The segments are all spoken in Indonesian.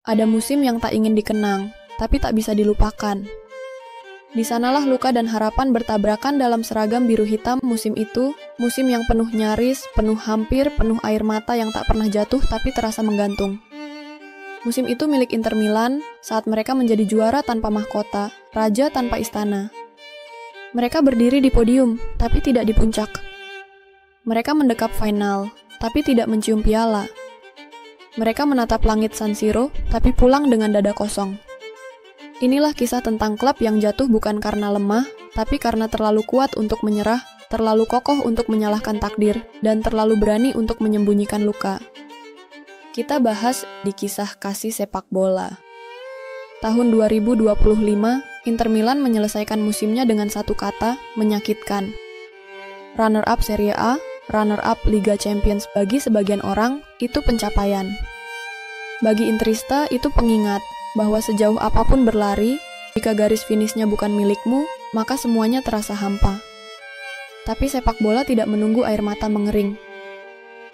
Ada musim yang tak ingin dikenang, tapi tak bisa dilupakan. Di sanalah luka dan harapan bertabrakan dalam seragam biru hitam musim itu, musim yang penuh nyaris, penuh hampir, penuh air mata yang tak pernah jatuh tapi terasa menggantung. Musim itu milik Inter Milan saat mereka menjadi juara tanpa mahkota, raja tanpa istana. Mereka berdiri di podium, tapi tidak di puncak. Mereka mendekap final, tapi tidak mencium piala. Mereka menatap langit San Siro, tapi pulang dengan dada kosong. Inilah kisah tentang klub yang jatuh bukan karena lemah, tapi karena terlalu kuat untuk menyerah, terlalu kokoh untuk menyalahkan takdir, dan terlalu berani untuk menyembunyikan luka. Kita bahas di kisah kasih sepak bola. Tahun 2025, Inter Milan menyelesaikan musimnya dengan satu kata, menyakitkan. Runner-up Serie A, runner-up Liga Champions bagi sebagian orang, itu pencapaian. Bagi Interista, itu pengingat bahwa sejauh apapun berlari, jika garis finishnya bukan milikmu, maka semuanya terasa hampa. Tapi sepak bola tidak menunggu air mata mengering.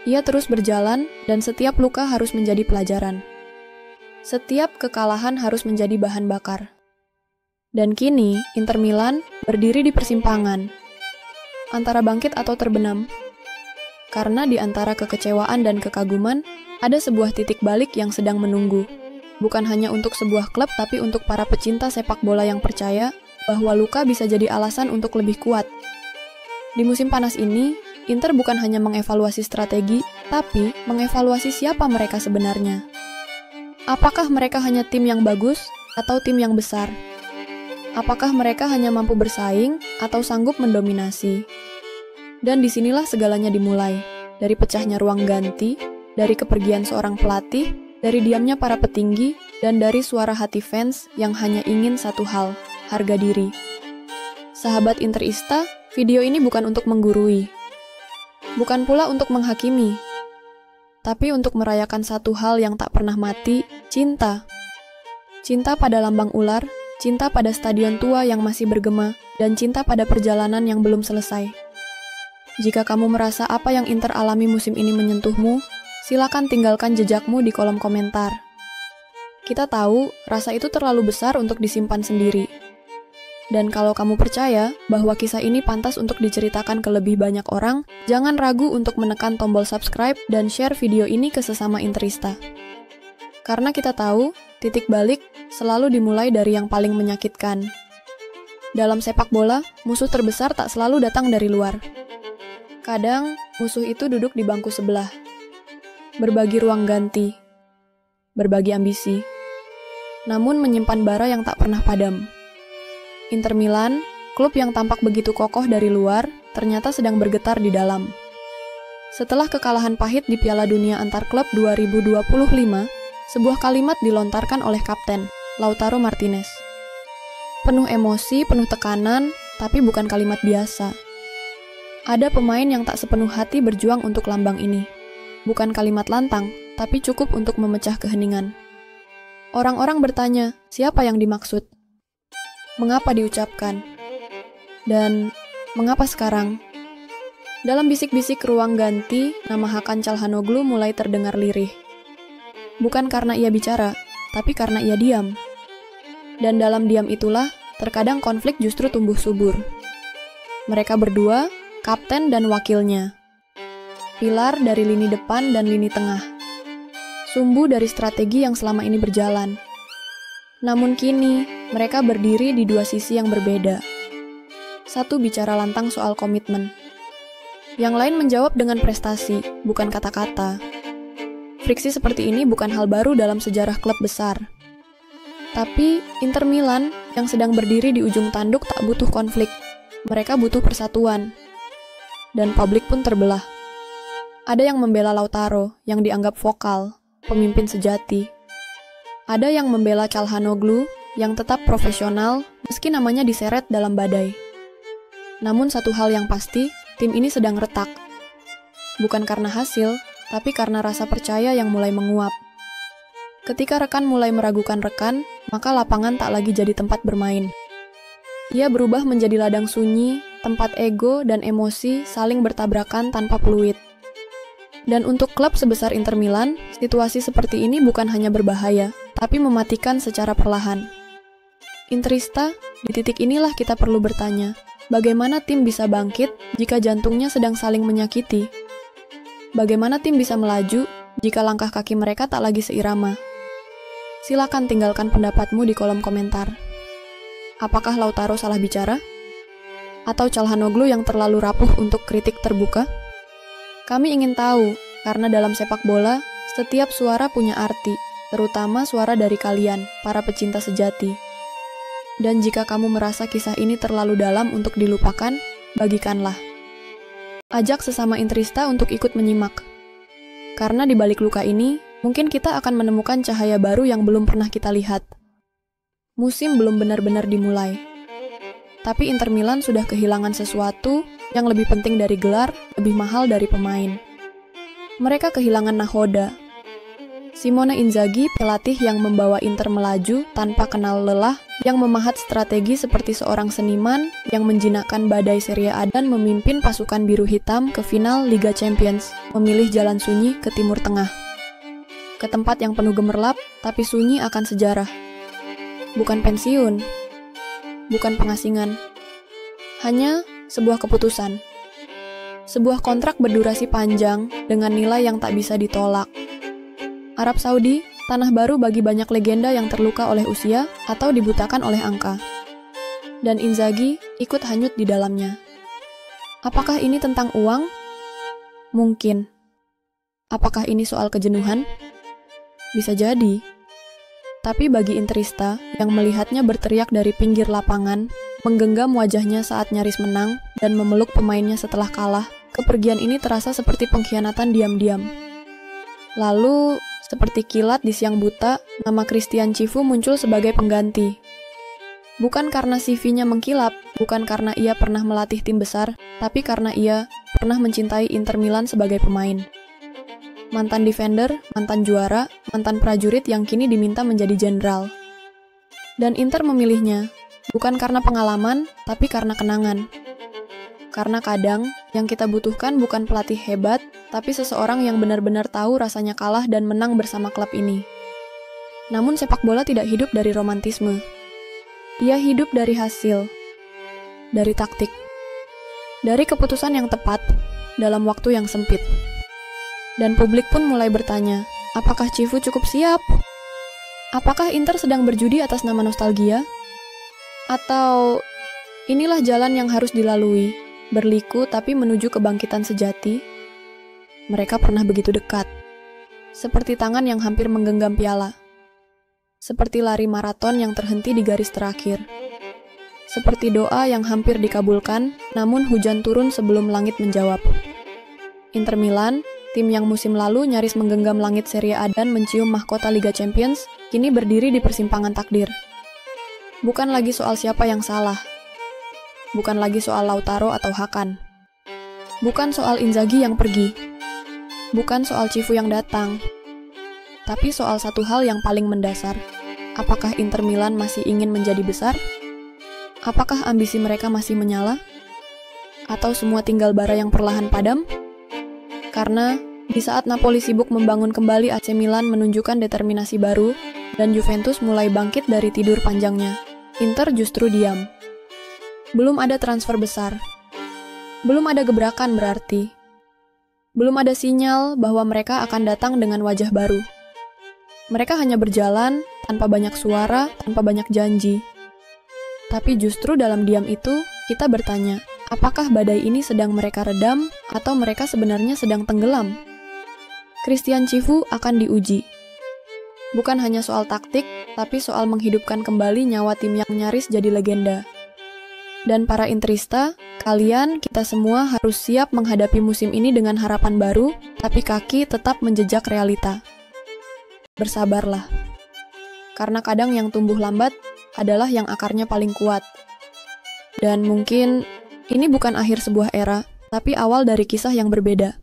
Ia terus berjalan, dan setiap luka harus menjadi pelajaran. Setiap kekalahan harus menjadi bahan bakar. Dan kini, Inter Milan berdiri di persimpangan, antara bangkit atau terbenam. Karena di antara kekecewaan dan kekaguman, ada sebuah titik balik yang sedang menunggu. Bukan hanya untuk sebuah klub, tapi untuk para pecinta sepak bola yang percaya bahwa luka bisa jadi alasan untuk lebih kuat. Di musim panas ini, Inter bukan hanya mengevaluasi strategi, tapi mengevaluasi siapa mereka sebenarnya. Apakah mereka hanya tim yang bagus atau tim yang besar? Apakah mereka hanya mampu bersaing atau sanggup mendominasi? Dan disinilah segalanya dimulai, dari pecahnya ruang ganti, dari kepergian seorang pelatih, dari diamnya para petinggi, dan dari suara hati fans yang hanya ingin satu hal, harga diri. Sahabat Interista, video ini bukan untuk menggurui. Bukan pula untuk menghakimi. Tapi untuk merayakan satu hal yang tak pernah mati, cinta. Cinta pada lambang ular, cinta pada stadion tua yang masih bergema, dan cinta pada perjalanan yang belum selesai. Jika kamu merasa apa yang Inter alami musim ini menyentuhmu, silakan tinggalkan jejakmu di kolom komentar. Kita tahu, rasa itu terlalu besar untuk disimpan sendiri. Dan kalau kamu percaya bahwa kisah ini pantas untuk diceritakan ke lebih banyak orang, jangan ragu untuk menekan tombol subscribe dan share video ini ke sesama Interista. Karena kita tahu, titik balik selalu dimulai dari yang paling menyakitkan. Dalam sepak bola, musuh terbesar tak selalu datang dari luar. Kadang, musuh itu duduk di bangku sebelah. Berbagi ruang ganti, berbagi ambisi, namun menyimpan bara yang tak pernah padam. Inter Milan, klub yang tampak begitu kokoh dari luar, ternyata sedang bergetar di dalam. Setelah kekalahan pahit di Piala Dunia antar klub 2025, sebuah kalimat dilontarkan oleh kapten, Lautaro Martinez. Penuh emosi, penuh tekanan, tapi bukan kalimat biasa. Ada pemain yang tak sepenuh hati berjuang untuk lambang ini. Bukan kalimat lantang, tapi cukup untuk memecah keheningan. Orang-orang bertanya, siapa yang dimaksud? Mengapa diucapkan? Dan mengapa sekarang? Dalam bisik-bisik ruang ganti, nama Hakan Çalhanoğlu mulai terdengar lirih. Bukan karena ia bicara, tapi karena ia diam. Dan dalam diam itulah, terkadang konflik justru tumbuh subur. Mereka berdua, kapten dan wakilnya. Pilar dari lini depan dan lini tengah. Sumbu dari strategi yang selama ini berjalan. Namun kini, mereka berdiri di dua sisi yang berbeda. Satu bicara lantang soal komitmen. Yang lain menjawab dengan prestasi, bukan kata-kata. Friksi seperti ini bukan hal baru dalam sejarah klub besar. Tapi, Inter Milan yang sedang berdiri di ujung tanduk tak butuh konflik. Mereka butuh persatuan. Dan publik pun terbelah. Ada yang membela Lautaro, yang dianggap vokal, pemimpin sejati. Ada yang membela Çalhanoğlu, yang tetap profesional, meski namanya diseret dalam badai. Namun satu hal yang pasti, tim ini sedang retak. Bukan karena hasil, tapi karena rasa percaya yang mulai menguap. Ketika rekan mulai meragukan rekan, maka lapangan tak lagi jadi tempat bermain. Ia berubah menjadi ladang sunyi, tempat ego dan emosi saling bertabrakan tanpa peluit. Dan untuk klub sebesar Inter Milan, situasi seperti ini bukan hanya berbahaya, tapi mematikan secara perlahan. Interista, di titik inilah kita perlu bertanya, bagaimana tim bisa bangkit jika jantungnya sedang saling menyakiti? Bagaimana tim bisa melaju jika langkah kaki mereka tak lagi seirama? Silakan tinggalkan pendapatmu di kolom komentar. Apakah Lautaro salah bicara? Atau Calhanoglu yang terlalu rapuh untuk kritik terbuka? Kami ingin tahu, karena dalam sepak bola, setiap suara punya arti, terutama suara dari kalian, para pecinta sejati. Dan jika kamu merasa kisah ini terlalu dalam untuk dilupakan, bagikanlah. Ajak sesama Interista untuk ikut menyimak. Karena di balik luka ini, mungkin kita akan menemukan cahaya baru yang belum pernah kita lihat. Musim belum benar-benar dimulai. Tapi Inter Milan sudah kehilangan sesuatu yang lebih penting dari gelar, lebih mahal dari pemain. Mereka kehilangan nahoda. Simone Inzaghi, pelatih yang membawa Inter melaju tanpa kenal lelah, yang memahat strategi seperti seorang seniman yang menjinakkan badai Serie A dan memimpin pasukan biru hitam ke final Liga Champions, memilih jalan sunyi ke Timur Tengah. Ke tempat yang penuh gemerlap, tapi sunyi akan sejarah. Bukan pensiun. Bukan pengasingan. Hanya sebuah keputusan. Sebuah kontrak berdurasi panjang dengan nilai yang tak bisa ditolak. Arab Saudi, tanah baru bagi banyak legenda yang terluka oleh usia atau dibutakan oleh angka. Dan Inzaghi ikut hanyut di dalamnya. Apakah ini tentang uang? Mungkin. Apakah ini soal kejenuhan? Bisa jadi. Tapi bagi Interista yang melihatnya berteriak dari pinggir lapangan, menggenggam wajahnya saat nyaris menang, dan memeluk pemainnya setelah kalah, kepergian ini terasa seperti pengkhianatan diam-diam. Lalu, seperti kilat di siang buta, nama Christian Cifu muncul sebagai pengganti. Bukan karena CV-nya mengkilap, bukan karena ia pernah melatih tim besar, tapi karena ia pernah mencintai Inter Milan sebagai pemain. Mantan defender, mantan juara, mantan prajurit yang kini diminta menjadi jenderal. Dan Inter memilihnya, bukan karena pengalaman, tapi karena kenangan. Karena kadang, yang kita butuhkan bukan pelatih hebat, tapi seseorang yang benar-benar tahu rasanya kalah dan menang bersama klub ini. Namun sepak bola tidak hidup dari romantisme. Ia hidup dari hasil, dari taktik, dari keputusan yang tepat, dalam waktu yang sempit. Dan publik pun mulai bertanya, apakah Cifu cukup siap? Apakah Inter sedang berjudi atas nama nostalgia? Atau inilah jalan yang harus dilalui, berliku tapi menuju kebangkitan sejati? Mereka pernah begitu dekat, seperti tangan yang hampir menggenggam piala, seperti lari maraton yang terhenti di garis terakhir, seperti doa yang hampir dikabulkan, namun hujan turun sebelum langit menjawab. Inter Milan, tim yang musim lalu nyaris menggenggam langit Serie A dan mencium mahkota Liga Champions, kini berdiri di persimpangan takdir. Bukan lagi soal siapa yang salah. Bukan lagi soal Lautaro atau Hakan. Bukan soal Inzaghi yang pergi. Bukan soal Cifu yang datang. Tapi soal satu hal yang paling mendasar. Apakah Inter Milan masih ingin menjadi besar? Apakah ambisi mereka masih menyala? Atau semua tinggal bara yang perlahan padam? Karena di saat Napoli sibuk membangun kembali, AC Milan menunjukkan determinasi baru, dan Juventus mulai bangkit dari tidur panjangnya. Inter justru diam. Belum ada transfer besar. Belum ada gebrakan berarti. Belum ada sinyal bahwa mereka akan datang dengan wajah baru. Mereka hanya berjalan, tanpa banyak suara, tanpa banyak janji. Tapi justru dalam diam itu, kita bertanya, apakah badai ini sedang mereka redam, atau mereka sebenarnya sedang tenggelam? Christian Cifu akan diuji. Bukan hanya soal taktik, tapi soal menghidupkan kembali nyawa tim yang nyaris jadi legenda. Dan para Interista, kalian, kita semua harus siap menghadapi musim ini dengan harapan baru, tapi kaki tetap menjejak realita. Bersabarlah. Karena kadang yang tumbuh lambat adalah yang akarnya paling kuat. Dan mungkin ini bukan akhir sebuah era, tapi awal dari kisah yang berbeda.